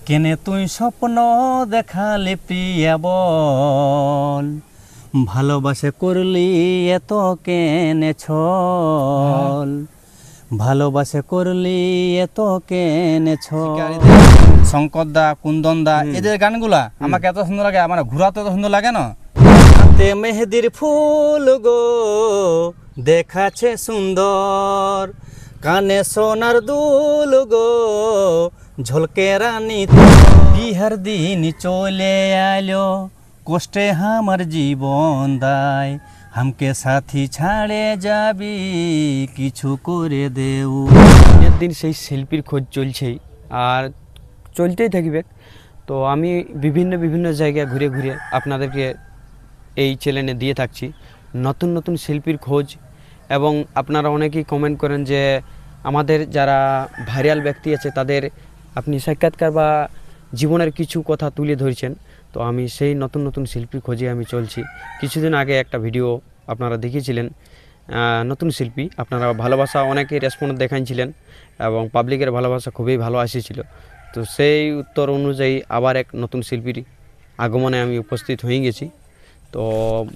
কেনে তুই স্বপ্ন দেখালে প্রিয়া বল, ভালোবাসে করলি এত কেনে ছল, ভালোবাসে করলি এত কেনে ছল। শঙ্কর দা, কুন্দন দা, এদের গানগুলা আমাকে এত সুন্দর লাগে, আমার ঘুরাতে এত সুন্দর লাগে না। হাতে মেহেদির ফুল গো দেখাচ্ছে সুন্দর, কানে সোনার দুল গো ঝলকে রানী। বিহার দিন চলে আলো, কষ্টে আমার জীবন দায়, হামকে সাথী ছাড়ে যাবি কিছু করে দেও। দিনের দিন সেই শিল্পীর খোঁজ চলছেই আর চলতেই থাকবে। তো আমি বিভিন্ন জায়গায় ঘুরে ঘুরে আপনাদেরকে এই চ্যানেলে দিয়ে থাকছি নতুন নতুন শিল্পীর খোঁজ। এবং আপনারা অনেকেই কমেন্ট করেন যে আমাদের যারা ভাইরাল ব্যক্তি আছে তাদের আপনি সাক্ষাৎকার বা জীবনের কিছু কথা তুলে ধরছেন। তো আমি সেই নতুন নতুন শিল্পীর খোঁজে আমি চলছি। কিছুদিন আগে একটা ভিডিও আপনারা দেখিয়েছিলেন, নতুন শিল্পী, আপনারা ভালোবাসা অনেকেই রেসপন্স দেখাইছিলেন এবং পাবলিকের ভালোবাসা খুবই ভালো আসিছিল। তো সেই উত্তর অনুযায়ী আবার এক নতুন শিল্পীর আগমনে আমি উপস্থিত হয়ে গেছি। তো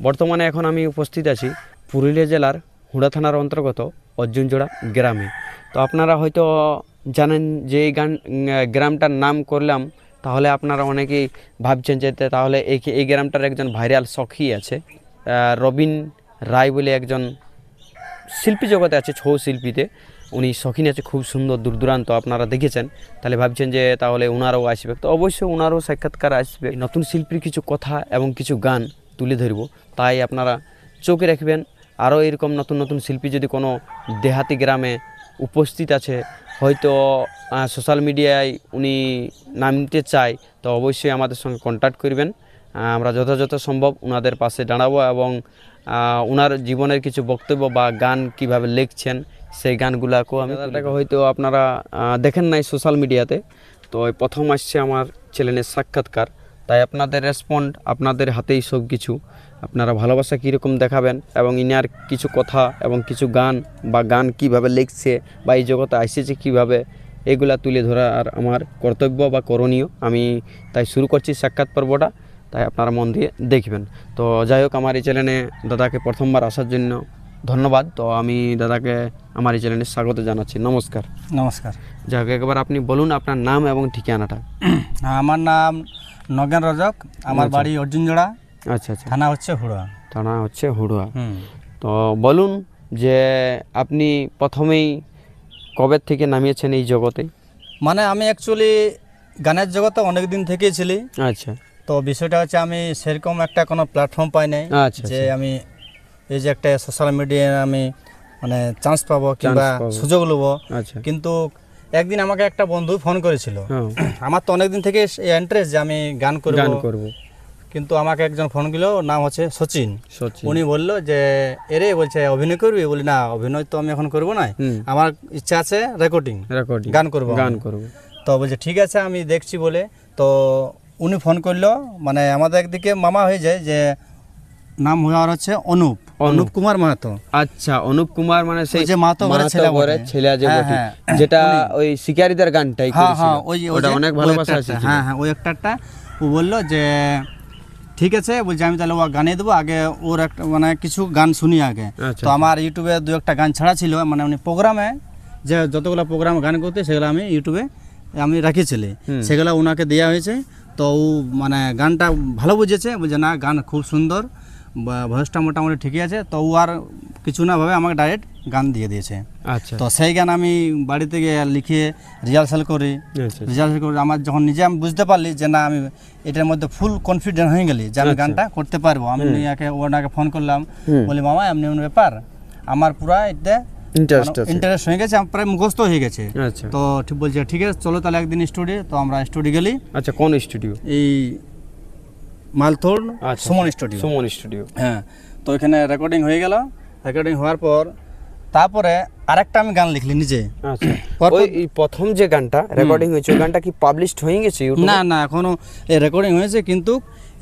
বর্তমানে এখন আমি উপস্থিত আছি পুরুলিয়া জেলার হুড়া থানার অন্তর্গত অর্জুনজোড়া গ্রামে। তো আপনারা হয়তো জানেন যে এই গ্রামটার নাম করলাম, তাহলে আপনারা অনেকেই ভাবছেন যে তাহলে এই গ্রামটার একজন ভাইরাল সখী আছে, রবিন রায় বলে একজন শিল্পী জগতে আছে, ছৌ শিল্পীতে উনি শখিন আছে, খুব সুন্দর দূর দূরান্ত আপনারা দেখেছেন। তাহলে ভাবছেন যে তাহলে ওনারাও আসবে, তো অবশ্যই ওনারও সাক্ষাৎকার আসবে। নতুন শিল্পীর কিছু কথা এবং কিছু গান তুলে ধরব, তাই আপনারা চোখে রাখবেন। আরও এরকম নতুন নতুন শিল্পী যদি কোনো দেহাতি গ্রামে উপস্থিত আছে, হয়তো সোশ্যাল মিডিয়ায় উনি নামতে চায়, তো অবশ্যই আমাদের সঙ্গে কন্ট্যাক্ট করবেন। আমরা যথাযথ সম্ভব ওনাদের পাশে দাঁড়াবো এবং ওনার জীবনের কিছু বক্তব্য বা গান কিভাবে লিখছেন সেই গানগুলোকেও আমি হয়তো আপনারা দেখেন নাই সোশ্যাল মিডিয়াতে, তো প্রথম আসছে আমার চ্যানেলের সাক্ষাৎকার। তাই আপনাদের রেসপন্ড আপনাদের হাতেই সব কিছু। আপনারা ভালোবাসা কীরকম দেখাবেন এবং ইনার কিছু কথা এবং কিছু গান বা গান কিভাবে লিখছে বা এই জগতে আসছে কীভাবে, এগুলা তুলে ধরা আর আমার কর্তব্য বা করণীয়। আমি তাই শুরু করছি সাক্ষাৎ পর্বটা, তাই আপনারা মন দিয়ে দেখবেন। তো যাই হোক, আমার এই চ্যানেলে দাদাকে প্রথমবার আসার জন্য ধন্যবাদ। তো আমি দাদাকে আমার এই চ্যানেলে স্বাগত জানাচ্ছি। নমস্কার। নমস্কার। যাই হোক, একবার আপনি বলুন আপনার নাম এবং ঠিকানাটা। আমার নাম নগেন রজক, আমার বাড়ি অর্জুনজোড়া। আচ্ছা আচ্ছা। থানা হচ্ছে হুড়া। থানা হচ্ছে হুড়া। তো বলুন যে আপনি প্রথমেই কবে থেকে নামিয়েছেন এই জগতে? মানে আমি অ্যাকচুয়ালি গানের জগতে অনেক দিন থেকেই ছিলি। আচ্ছা। তো বিষয়টা হচ্ছে আমি সেরকম একটা কোনো প্ল্যাটফর্ম পাই নাই যে আমি এই যে একটা সোশ্যাল মিডিয়ায় আমি মানে চান্স পাবো কিংবা সুযোগ নেবো। কিন্তু একদিন আমাকে একটা বন্ধু ফোন করেছিল। আমার তো অনেকদিন থেকে ইন্টারেস্ট যে আমি গান করব, কিন্তু আমাকে একজন ফোন দিল, নাম হচ্ছে সচিন। উনি বললো যে এরে বলছে অভিনয় করবি? বলি না, অভিনয় তো আমি এখন করবো না, আমার ইচ্ছা আছে রেকর্ডিং গান করবো। তো বলছে ঠিক আছে আমি দেখছি বলে। তো উনি ফোন করলো, মানে আমাদের একদিকে মামা হয়ে যায়, যে নাম হওয়ার হচ্ছে অনুপ কুমার মাহাতো। আচ্ছা, অনুপ কুমার মানে সেই যে মাহাতো ছেলে যেটা ওই শিকারীদের গানটাই করেছিল। হ্যাঁ, ওটা অনেক ভালোবাসা আছে। হ্যাঁ হ্যাঁ, ওই একটা ও বললো যে ঠিক আছে, বলছে আমি তাহলে ও গানে দেবো, আগে ওর একটা মানে কিছু গান শুনি আগে। তো আমার ইউটিউবে দু একটা গান ছাড়া ছিল, মানে উনি প্রোগ্রামে যে যতগুলো প্রোগ্রাম গান করতে সেগুলো আমি ইউটিউবে আমি রাখিছিলি, সেগুলো ওনাকে দেওয়া হয়েছে। তো ও মানে গানটা ভালো বুঝেছে, বলছে না গান খুব সুন্দর, ভয়েসটা মোটামুটি ঠিকই আছে। তো ও আর কিছু না ভাবে আমাকে ডাইরেক্ট গান দিয়ে দিয়েছে। আচ্ছা। তো সেই গান আমি বাড়িতে গিয়ে লিখে রিহার্সাল করি। আমার যখন নিজে আমি বুঝতে পারলি যে না আমি এটার মধ্যে ফুল কনফিডেন্ট হয়ে গেলি যে আমি গানটা করতে পারবো, আমি ওনাকে ফোন করলাম, বলি মামা এমনি এমনি ব্যাপার, আমার পুরা এটা ইন্টারেস্ট হয়ে গেছে, আমার প্রায় মুখস্থ হয়ে গেছে। তো ঠিক বলছে ঠিক আছে চলো তাহলে একদিন স্টুডিও। তো আমরা স্টুডিও গেলি। আচ্ছা, কোন স্টুডিও? এই মালথোড় সুমন স্টুডিও। হ্যাঁ, তো এখানে রেকর্ডিং হয়ে গেল। রেকর্ডিং হওয়ার পর তারপরে আরেকটা আমি গান লিখলি নিজে। আচ্ছা, ওই প্রথম যে গানটা রেকর্ডিং হয়েছে ওই গানটা কি পাবলিশড হয়ে গেছে ইউটিউবে? না না, এখনো এই রেকর্ডিং হয়েছে, কিন্তু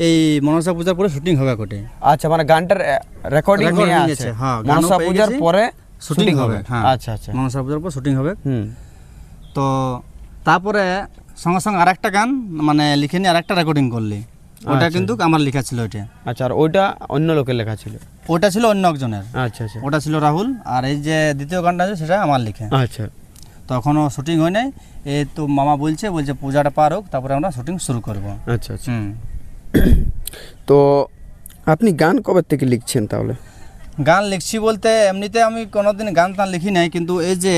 এই মনসা পূজার পরে শুটিং হবে কোটে। আচ্ছা, মানে গানটার রেকর্ডিং হয়ে আছে। হ্যাঁ, মনসা পূজার পরে শুটিং হবে। আচ্ছা আচ্ছা, মনসা পূজার পর শুটিং হবে। তো তারপরে সঙ্গে সঙ্গে আরেকটা গান মানে লিখে নিয়ে আরেকটা রেকর্ডিং করলি, ওটা কিন্তু আমার লেখা ছিল ওইটা। আচ্ছা, আর ওইটা অন্য লোকের লেখা ছিল? ওটা ছিল অন্য একজনের। আচ্ছা আচ্ছা, ওটা ছিল রাহুল, আর এই যে দ্বিতীয় গানটা আছে সেটা আমার লেখা। আচ্ছা, তো এখনও শুটিং হয় নাই, এই তো মামা বলছে পূজাটা পার হোক তারপরে আমরা শুটিং শুরু করব। আচ্ছা আচ্ছা। তো আপনি গান কবে থেকে লিখছেন তাহলে? গান লিখছি বলতে এমনিতে আমি কোনোদিন গান টান লিখি নাই, কিন্তু এই যে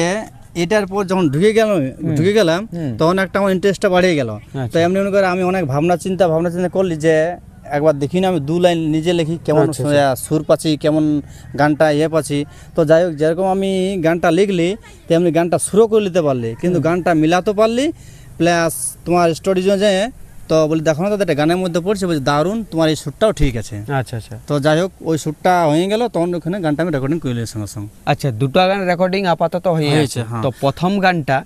এটার পর যখন ঢুকে গেলাম তখন একটা আমার ইন্টারেস্টটা বাড়িয়ে গেল। তো এমনি মনে করে আমি অনেক ভাবনা চিন্তা করলি যে একবার দেখি না আমি 2 লাইন নিজে লিখি, কেমন সুর পাচ্ছি, কেমন গানটা পাচ্ছি। তো যাই হোক, যেরকম আমি গানটা লিখলি তেমনি গানটা সুরও করে নিতে পারলি, কিন্তু গানটা মিলাতে পারলি, প্লাস তোমার স্টুডিও যে তো বলি দেখো না তো একটা গানের মধ্যে পড়ছে, বলছি দারুণ, তোমার এই সুরটাও ঠিক আছে। আচ্ছা আচ্ছা। তো যাই হোক, ওই সুরটা হয়ে গেল, তখন ওখানে গানটা আমি রেকর্ডিং করলি সঙ্গে সঙ্গে। আচ্ছা, 2টা গান রেকর্ডিং আপাতত হয়ে গেছে। তো প্রথম গানটা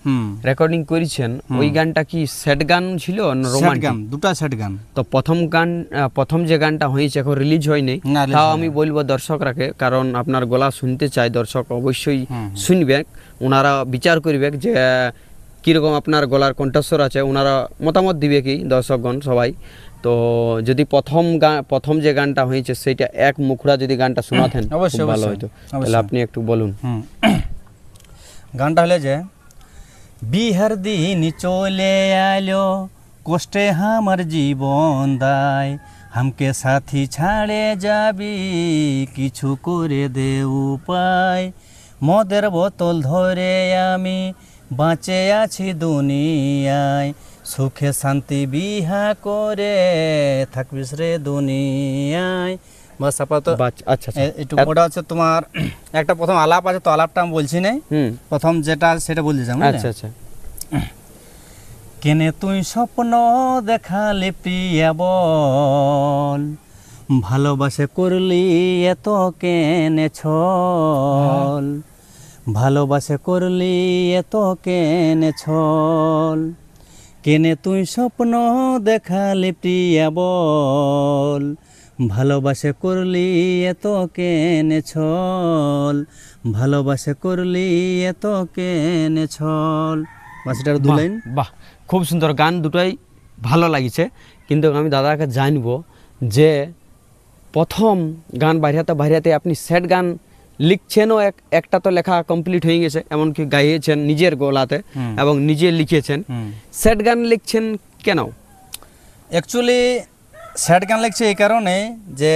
রেকর্ডিং করেছেন, ওই গানটা কি সেট গান ছিল না রোমান্টিক গান? 2টা সেট গান। তো প্রথম যে গানটা হয়েছে এখন রিলিজ হয়নি, তাও আমি বলবো দর্শকরাকে, কারণ আপনার গলা শুনতে চাই দর্শক, অবশ্যই শুনবে, ওনারা বিচার করবে যে কীরকম আপনার গলার কণ্ঠস্বর আছে, ওনারা মতামত দিবে কি দর্শকগণ সবাই। তো যদি প্রথম যে গানটা হয়েছে সেইটা এক মুখড়া যদি গানটা শোনাতেন খুব ভালো হতো, তাহলে আপনি একটু বলুন। গানটা হলে যে বিহার দিন চলে আলো, কষ্টে আমার জীবন দায়, হামকে সাথী ছাড়ে যাবি, কিছু করে দে উপায়, মদের বোতল ধরে আমি বাঁচে আছি দুনিয়ায়, সুখে শান্তি বিহা করে থাকবিস রে দুনিয়ায়। বাস আপাতত। আচ্ছা, একটু ওটা হচ্ছে তোমার একটা প্রথম আলাপ আছে, তো আলাপটা আমি বলছি না, প্রথম যেটা সেটা বলছি। আচ্ছা আচ্ছা। কেনে তুই স্বপ্ন দেখালে প্রিয়া বল, ভালোবাসে করলি এত কেনে ছল, ভালোবাসে করলি এত কেনে ছল, কেনে তুই স্বপ্ন দেখালি প্রিয়া বল, ভালোবাসে করলি এত কেনে ছল, ভালোবাসে করলি এত কেনে ছল। বাস এটার 2 লাইন। বাহ, খুব সুন্দর গান, দুটোই ভালো লাগিছে। কিন্তু আমি দাদাকে জানবো যে প্রথম গান বাইরাতে আপনি সেট গান লিখছেনও, একটা তো লেখা কমপ্লিট হয়ে গেছে, এমনকি গাইয়েছেন নিজের গলাতে এবং নিজে লিখেছেন, সেট গান লিখছেন কেন? অ্যাকচুয়ালি সেট গান লিখছে এই কারণে যে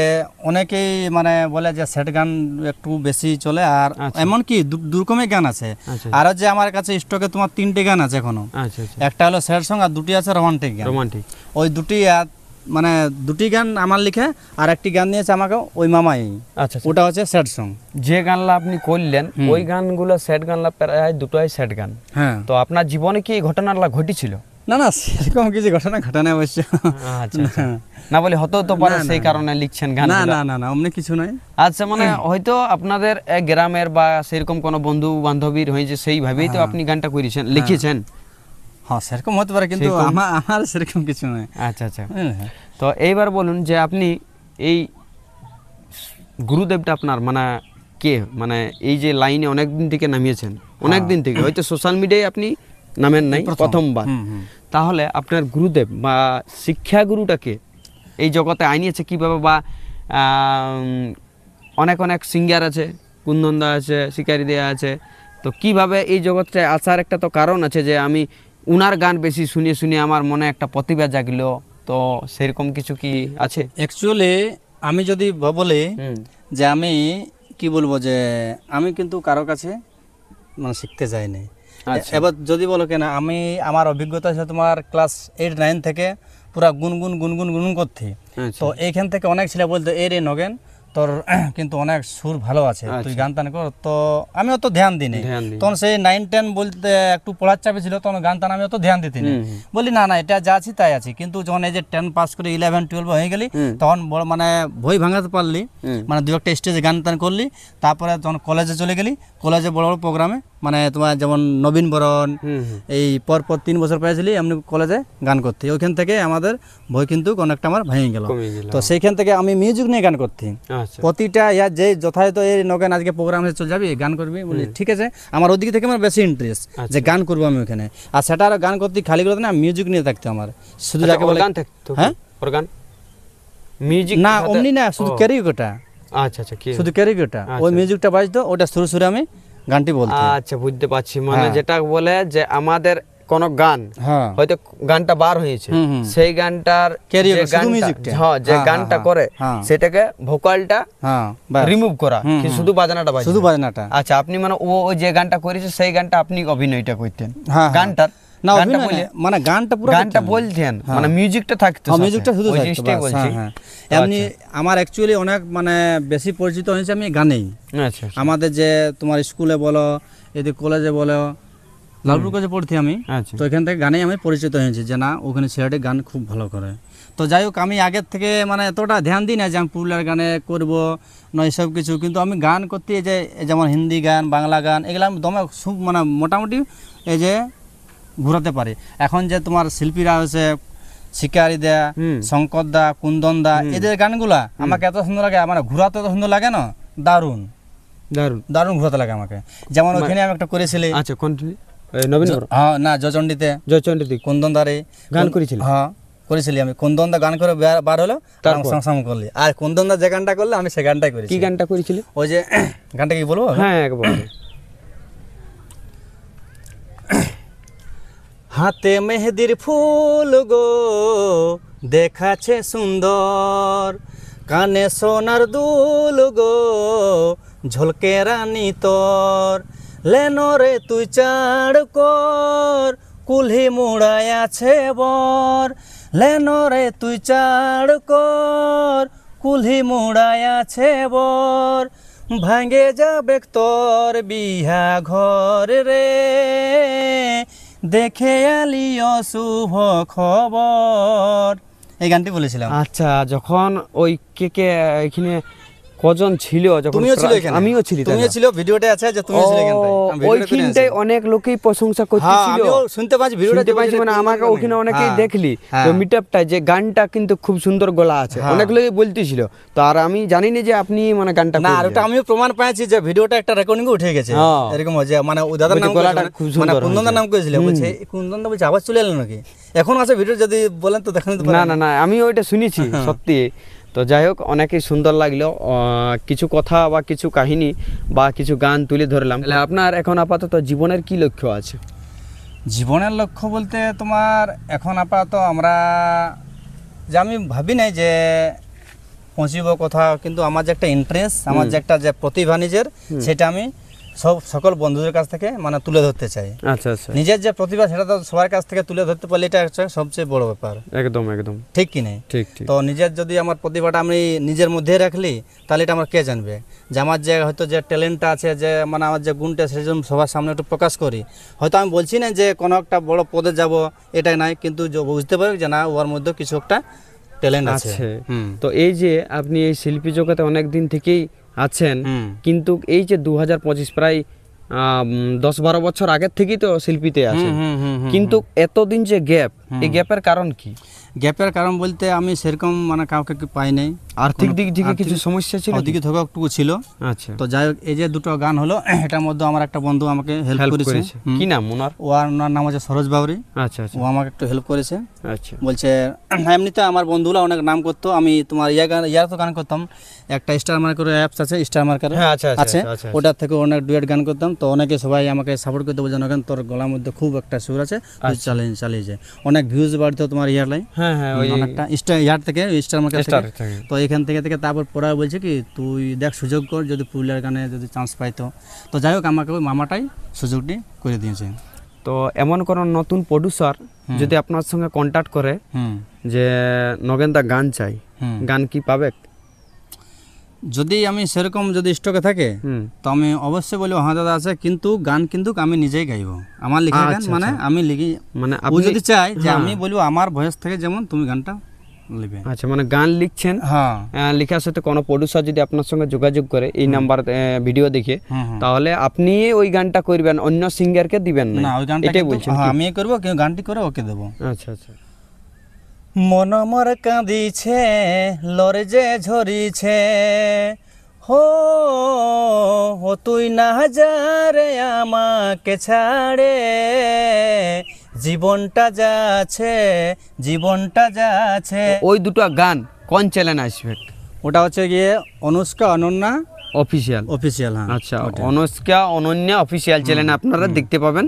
অনেকেই মানে বলে যে সেট গান একটু বেশি চলে, আর এমনকি 2 রকমের গান আছে। আর যে আমার কাছে স্টকে তোমার 3টে গান আছে এখনো। একটা হলো সেট সং, আর 2টি আছে রোমান্টিক গান। ওই 2টি মানে 2টি গান আমার লিখে, আর একটি গান নিয়েছে আমাকে ওই মামাই। আচ্ছা, ওটা হচ্ছে সেট সং। যে গানলা আপনি করলেন ওই গানগুলো সেট গানলা প্রায় 2টাই সেট গান। হ্যাঁ। তো আপনার জীবনে কি এই ঘটনাটা ঘটেছিল? না না, সেরকম কিছু ঘটনা ঘটানো অবশ্য। আচ্ছা, না বলে হতেও তো পারে সেই কারণে লিখছেন গান? না না না না, অমনি কিছু নয়। আচ্ছা, মানে হয়তো আপনাদের গ্রামের বা সেরকম কোনো বন্ধু বান্ধবীর হয়েছে, সেইভাবেই তো আপনি গানটা করেছেন, লিখেছেন। হ্যাঁ, সেরকম হতে পারে, কিন্তু আমার সেরকম কিছু নয়। আচ্ছা আচ্ছা। তো এইবার বলুন যে আপনি এই গুরুদেবটা আপনার মানে কে, মানে এই যে লাইনে অনেকদিন থেকে নামিয়েছেন, অনেকদিন থেকে, হয়তো সোশ্যাল মিডিয়ায় আপনি নামেন নাই, প্রথমবার, তাহলে আপনার গুরুদেব বা শিক্ষাগুরুটাকে এই জগতে আনিয়েছে কিভাবে? বা অনেক সিঙ্গার আছে, কুন্দনদা আছে, শিকারি দেয়া আছে, তো কিভাবে এই জগৎটায় আসার একটা তো কারণ আছে, যে আমি উনার গান বেশি শুনে আমার মনে একটা প্রতিভা জাগলো, তো সেরকম কিছু কি আছে? অ্যাকচুয়ালি আমি যদি বলি যে আমি কি বলবো, যে আমি কিন্তু কারো কাছে মানে শিখতে যাইনি। এবার যদি বলো কেন, আমি আমার অভিজ্ঞতা আছে তোমার ক্লাস 8-9 থেকে পুরা গুনগুন করতে। তো এইখান থেকে অনেক ছেলে বলতো এ রে নগেন, তোর কিন্তু অনেক সুর ভালো আছে, তুই গান টান কর। তো আমি অত ধ্যান দিইনি, তখন সেই 9-10 বলতে একটু পড়ার চাপে ছিল, তখন গান টান আমি অত ধ্যান দিতিনি, বলি না এটা যা আছি তাই আছি। কিন্তু যখন এই যে 10 পাস করে 11-12 হয়ে গেলি, তখন মানে বই ভাঙাতে পারলি, মানে 2-একটা স্টেজে গান টান করলি, তারপরে যখন কলেজে চলে গেলি, কলেজে বড় বড় প্রোগ্রামে মানে তোমার যেমন নবীন বরণ এই পরপর 3 বছর পেয়েছিলি এমনি কলেজে গান করতে, ওইখান থেকে আমাদের ভয় কিন্তু অনেকটা আমার ভেঙে গেল। তো সেইখান থেকে আমি মিউজিক নিয়ে গান করতে প্রতিটা ইয়ার যে যথাযথ এই নগেন আজকে প্রোগ্রামে চলে যাবি গান করবি বলি ঠিক আছে, আমার ওদিকে থেকে আমার বেশি ইন্টারেস্ট যে গান করবো আমি ওখানে। আর সেটা আর গান করতে খালি করতে না, মিউজিক নিয়ে থাকতো আমার শুধু যাকে বলে গান থাকতো। হ্যাঁ অর্গান মিউজিক না অমনি না, শুধু ক্যারিওকেটা। আচ্ছা আচ্ছা, কি শুধু ক্যারিওকেটা, ওই মিউজিকটা বাজতো, ওটা সুরে সুরে আমি গানটি বলতাম। আচ্ছা বুঝতে পারছি, মানে যেটা বলে যে আমাদের কোন গান হয়তো গানটা বার হয়েছে, সেই গানটার যে গানটা করে সেটাকে ভোকালটা রিমুভ করা, কি শুধু বাজনাটা বাজে, শুধু বাজনাটা। আচ্ছা আপনি মানে ও যে গানটা করেছে সেই গানটা আপনি অভিনয়টা করতেন গানটার না, মানে গানটা পুরো গানটা বলতেন, মানে মিউজিকটা থাকতো, মিউজিকটা শুধু থাকতো বলছি। এমনি আমার অ্যাকচুয়ালি অনেক মানে বেশি পরিচিত হয়েছে আমি গানেই। আচ্ছা আমাদের যে তোমার স্কুলে বলো এদিকে কলেজে বলো, লালপুর কলেজে পড়ছি আমি, তো এখান থেকে গানেই আমি পরিচিত হয়েছি যে না ওখানে ছেলেটি গান খুব ভালো করে। তো যাই হোক আমি আগের থেকে মানে এতটা ধ্যান দিই না যে আমি পুরুলিয়ার গানে করবো না এসব কিছু, কিন্তু আমি গান করতে যে যেমন হিন্দি গান বাংলা গান এগুলো আমি দমে মানে মোটামুটি এই যে ঘুরাতে পারি। এখন যে তোমার শিল্পীরা হয়েছে শিকারি দা, শঙ্কর দা, কুন্দন দা, এদের গানগুলা আমাকে এত সুন্দর লাগে, মানে ঘুরাতে এত সুন্দর লাগে না, দারুণ দারুণ দারুণ ঘুরাতে লাগে আমাকে। যেমন ওখানে আমি একটা করেছিলি, আচ্ছা নবীন হ্যাঁ না জয়চণ্ডীতে কুন্দন দারে গান করেছিলি, হ্যাঁ করেছিলি আমি। কুন্দন দা গান করে বার হলো সঙ্গে করলি, আর কুন্দন দা যে গানটা করলে আমি সে গানটাই করেছি। কি গানটা করেছিলি? ওই যে গানটা কি বলবো? হ্যাঁ একবার। হাতে মেহেদির ফুল গো দেখাছে সুন্দর, কানে সোনার দুল গো ঝলকে রানী তোর, লেনো রে তুই চাড় কর কুলহি মুড়ায় আছে বর, লেনো রে তুই চাড় কর কুলহি মুড়ায় আছে বর, ভাঙে যাবে তোর বিহা ঘর রে, দেখে আলি অশুভ খবর। এই গানটি বলেছিলাম। আচ্ছা যখন ওই কে এখানে কজন ছিল? তুমিও ছিল এখানে? আমিও ছিল। তুমিও ছিল, ভিডিওতে আছে যে তুমিও ছিল এখানে। ওইখানটায় অনেক লোকই প্রশংসা করতেছিল। আমিও শুনতে পাচ্ছি ভিডিওটা, শুনতে পাচ্ছি, মানে আমাকে ওখানে অনেকেই দেখলি তো মিটআপটা যে গানটা কিন্তু খুব সুন্দর গলা আছে, অনেক লোকই বলতেছিল। তো আর আমি জানি না যে আপনি মানে গানটা না, আর ওটা আমিও প্রমাণ পেয়েছি যে ভিডিওটা একটা রেকর্ডিং উঠে গেছে এরকম যে মানে ওই দাদার নাম গলাটা খুব সুন্দর, মানে কুন্দনদার নাম করেছিল, বলছে কুন্দনদা বলছে আবার চলে এলো নাকি, এখন আছে ভিডিও, যদি বলেন তো দেখান। না আমি ওইটা শুনেছি সত্যি। তো যাই হোক অনেকই সুন্দর লাগলো, কিছু কথা বা কিছু কাহিনী বা কিছু গান তুলে ধরলাম। তাহলে আপনার এখন আপাতত জীবনের কি লক্ষ্য আছে? জীবনের লক্ষ্য বলতে তোমার এখন আপাতত আমরা যে আমি ভাবি নাই যে পৌঁছিব কোথাও, কিন্তু আমার যে একটা ইন্টারেস্ট, আমার যে একটা যে প্রতিভা নিজের, সেটা আমি সকল বন্ধুদের কাছ থেকে মানে তুলে ধরতে চাই। আচ্ছা আচ্ছা, নিজের যে প্রতিভা সেটা তো সবার কাছ থেকে তুলে ধরতে পারলে এটা হচ্ছে সবচেয়ে বড় ব্যাপার। একদম একদম ঠিক কি নেই? ঠিক। তো নিজের যদি আমার প্রতিভাটা আমি নিজের মধ্যে রাখলি তাহলে এটা আমার কে জানবে, যে আমার যে হয়তো যে ট্যালেন্টটা আছে, যে মানে আমার যে গুণটা সেই জন্য সবার সামনে একটু প্রকাশ করি। হয়তো আমি বলছি না যে কোনো একটা বড় পদে যাব, এটাই নাই, কিন্তু বুঝতে পারি যে না ওর মধ্যে কিছু একটা ট্যালেন্ট আছে। তো এই যে আপনি এই শিল্পী জগতে অনেক দিন থেকেই আছেন, কিন্তু এই যে 2025 প্রায় 10-12 বছর আগের থেকেই তো শিল্পীতে আছেন, কিন্তু এতদিন যে গ্যাপ, এই গ্যাপের কারণ কি? গ্যাপের কারণ বলতে আমি সেরকম মানে কাউকে পাই নাই, আর্থিক দিক থেকে কিছু সমস্যা ছিল, ওদিকে থেকে একটু ছিল। আচ্ছা, তো যাই হোক এই যে দুটো গান হলো, এটার মধ্যে আমার একটা বন্ধু আমাকে হেল্প করেছে। কি নাম ওনার? ওর নাম হচ্ছে সরোজ বাউরি। আচ্ছা আচ্ছা, ও আমাকে একটু হেল্প করেছে। আচ্ছা, বলছে এমনিতে আমার বন্ধুরা অনেক নাম করতো, আমি তোমার ইয়ার তো গান করতাম, একটা স্টার মার্কার অ্যাপস আছে, স্টার মার্কার আছে, ওটার থেকে অনেক ডুয়েট গান করতাম। তো অনেকে সবাই আমাকে সাপোর্ট করতে বলছে, না তোর গলার মধ্যে খুব একটা সুর আছে, চালিয়ে যায়, অনেক ভিউজ বাড়তো তোমার ইয়ার লাই, অনেকটা ইয়ার থেকে স্টার মার্কার থেকে। তো এখান থেকে তারপর পড়া বলছে কি তুই দেখ সুযোগ কর, যদি পুরুলিয়ার গানে যদি চান্স পাইতো। তো যাই হোক আমাকে ওই মামাটাই সুযোগটি করে দিয়েছে। তো এমন কোন নতুন প্রডিউসার যদি আপনার সঙ্গে কন্ট্যাক্ট করে যে নগেনদা গান চাই, গান কি পাবে? যদি আমি সেরকম যদি স্টকে থাকে তো আমি অবশ্যই বলবো হ্যাঁ দাদা আছে, কিন্তু গান কিন্তু আমি নিজেই গাইবো, আমার লিখা গান, মানে আমি লিখি, মানে ও যদি চাই যে আমি বলবো আমার ভয়েস থেকে যেমন তুমি গানটা নেবে। আচ্ছা, মানে গান লিখছেন, হ্যাঁ লেখার সাথে কোনো প্রডিউসার যদি আপনার সঙ্গে যোগাযোগ করে এই নাম্বার ভিডিও দেখে, তাহলে আপনি ওই গানটা করবেন, অন্য সিঙ্গারকে দিবেন না, ওই গানটা এটাই বলছেন? আমি করব, কেউ গানটি করে ওকে দেবো। আচ্ছা আচ্ছা। মন মোর কাঁদিছে, লরে যে ঝরিছে, হো ও তুই না যা রে আমাকে ছাড়ে, জীবনটা যাচ্ছে, জীবনটা যাচ্ছে। ওই দুটো গান কোন চ্যানেলে আসবে? ওটা হচ্ছে গিয়ে অনুষ্কা অনন্যা অফিসিয়াল। অফিসিয়াল, হ্যাঁ। আচ্ছা, অনুষ্কা অনন্যা অফিসিয়াল চ্যানেলে আপনারা দেখতে পাবেন।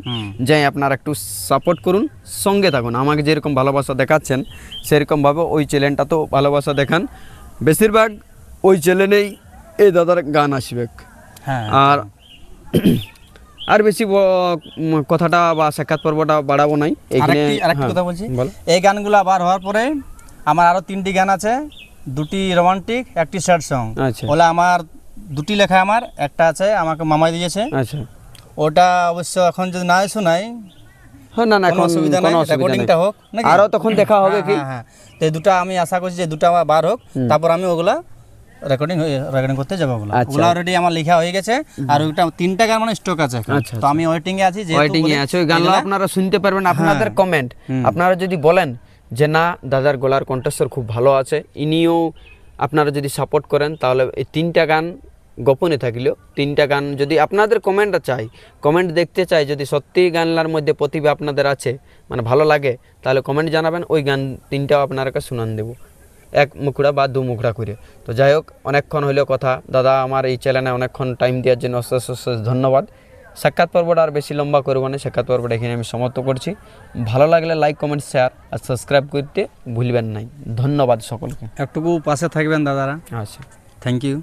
যাই আপনারা একটু সাপোর্ট করুন, সঙ্গে থাকুন। আমাকে যেরকম ভালোবাসা দেখাচ্ছেন সেরকমভাবে ওই চ্যানেলটা তো ভালোবাসা দেখান। বেশিরভাগ ওই চ্যানেলেই এই দাদার গান আসবে। হ্যাঁ, আর আর বেশি কথাটা বা সাক্ষাৎ পর্বটা বাড়াবো নাই। এইখানে আরেকটি কথা বলছি, এই গানগুলো বার হওয়ার পরে আমার আরো 3টি গান আছে, 2টি রোমান্টিক, 1টি স্যাড সং। আচ্ছা, ওলা আমার 2টি লেখা, আমার একটা আছে আমাকে মামাই দিয়েছে। আচ্ছা, ওটা অবশ্য এখন যদি না শোনাই, হ্যাঁ, না না, কোনো অসুবিধা নাই, রেকর্ডিংটা হোক নাকি, আরো তখন দেখা হবে কি। হ্যাঁ, তো এই দুটো আমি আশা করছি যে দুটো আমার বার হোক, তারপর আমি ওগুলা রেকর্ডিং করতে যাবো। ওগুলো অলরেডি আমার লেখা হয়ে গেছে, আর ওইটা 3টা গান মানে স্টক আছে এখন। তো আমি ওয়েটিং এ আছি, ওয়েটিং এ আছে। ওই গানগুলো আপনারা শুনতে পারবেন। আপনাদের কমেন্ট, আপনারা যদি বলেন যে না দাদার গলার কণ্ঠস্বর খুব ভালো আছে, ইনিও আপনারা যদি সাপোর্ট করেন, তাহলে এই 3টা গান গোপনে থাকলেও 3টা গান যদি আপনাদের কমেন্ট চাই, কমেন্ট দেখতে চাই, যদি সত্যি গানলার মধ্যে প্রতিভা আপনাদের আছে, মানে ভালো লাগে, তাহলে কমেন্ট জানাবেন, ওই গান 3টাও আপনারা শুনান দেবো, 1 মুখড়া বা 2 মুখড়া করে। তো যাই হোক, অনেকক্ষণ হইলেও কথা, দাদা আমার এই চ্যানেলে অনেকক্ষণ টাইম দেওয়ার জন্য অশেষ অশেষ ধন্যবাদ। সাক্ষাৎ পর্বটা আর বেশি লম্বা করবো না, সাক্ষাৎ পর্বটা এখানে আমি সমাপ্ত করছি। ভালো লাগলে লাইক, কমেন্ট, শেয়ার আর সাবস্ক্রাইব করতে ভুলবেন নাই। ধন্যবাদ সকলকে। একটুকু পাশে থাকবেন দাদারা। আচ্ছা, থ্যাংক ইউ।